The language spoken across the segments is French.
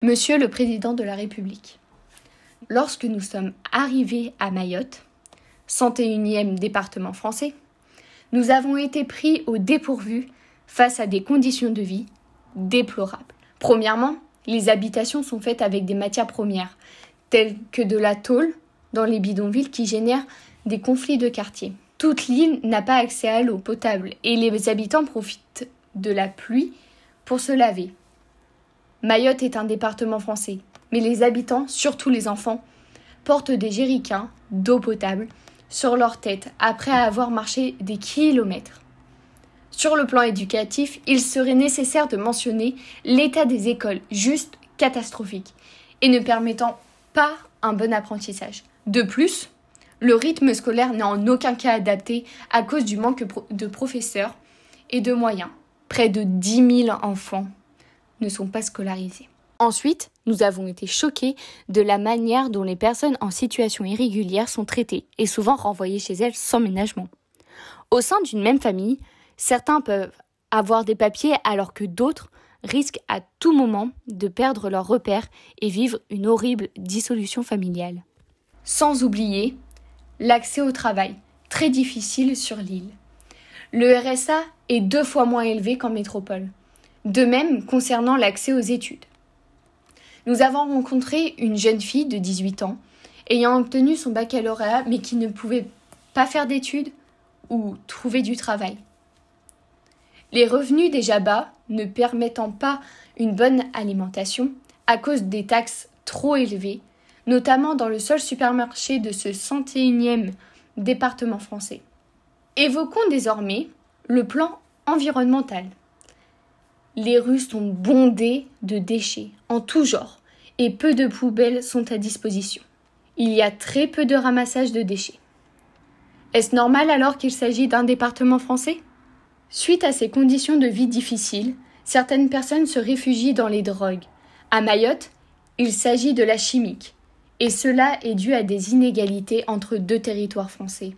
Monsieur le Président de la République, lorsque nous sommes arrivés à Mayotte, 101e département français, nous avons été pris au dépourvu face à des conditions de vie déplorables. Premièrement, les habitations sont faites avec des matières premières, telles que de la tôle dans les bidonvilles qui génèrent des conflits de quartier. Toute l'île n'a pas accès à l'eau potable et les habitants profitent de la pluie pour se laver. Mayotte est un département français, mais les habitants, surtout les enfants, portent des jerrycans d'eau potable sur leur tête après avoir marché des kilomètres. Sur le plan éducatif, il serait nécessaire de mentionner l'état des écoles juste catastrophique et ne permettant pas un bon apprentissage. De plus, le rythme scolaire n'est en aucun cas adapté à cause du manque de professeurs et de moyens. Près de 10 000 enfants ne sont pas scolarisés. Ensuite, nous avons été choqués de la manière dont les personnes en situation irrégulière sont traitées et souvent renvoyées chez elles sans ménagement. Au sein d'une même famille, certains peuvent avoir des papiers alors que d'autres risquent à tout moment de perdre leurs repères et vivre une horrible dissolution familiale. Sans oublier l'accès au travail, très difficile sur l'île. Le RSA est 2 fois moins élevé qu'en métropole. De même concernant l'accès aux études. Nous avons rencontré une jeune fille de 18 ans ayant obtenu son baccalauréat mais qui ne pouvait pas faire d'études ou trouver du travail. Les revenus déjà bas ne permettant pas une bonne alimentation à cause des taxes trop élevées, notamment dans le seul supermarché de ce 101e département français. Évoquons désormais le plan environnemental. Les rues sont bondées de déchets en tout genre et peu de poubelles sont à disposition. Il y a très peu de ramassage de déchets. Est-ce normal alors qu'il s'agit d'un département français ? Suite à ces conditions de vie difficiles, certaines personnes se réfugient dans les drogues. À Mayotte, il s'agit de la chimique. Et cela est dû à des inégalités entre 2 territoires français.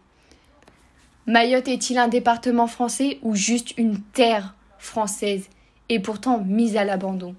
Mayotte est-il un département français ou juste une terre française ? Et pourtant mise à l'abandon.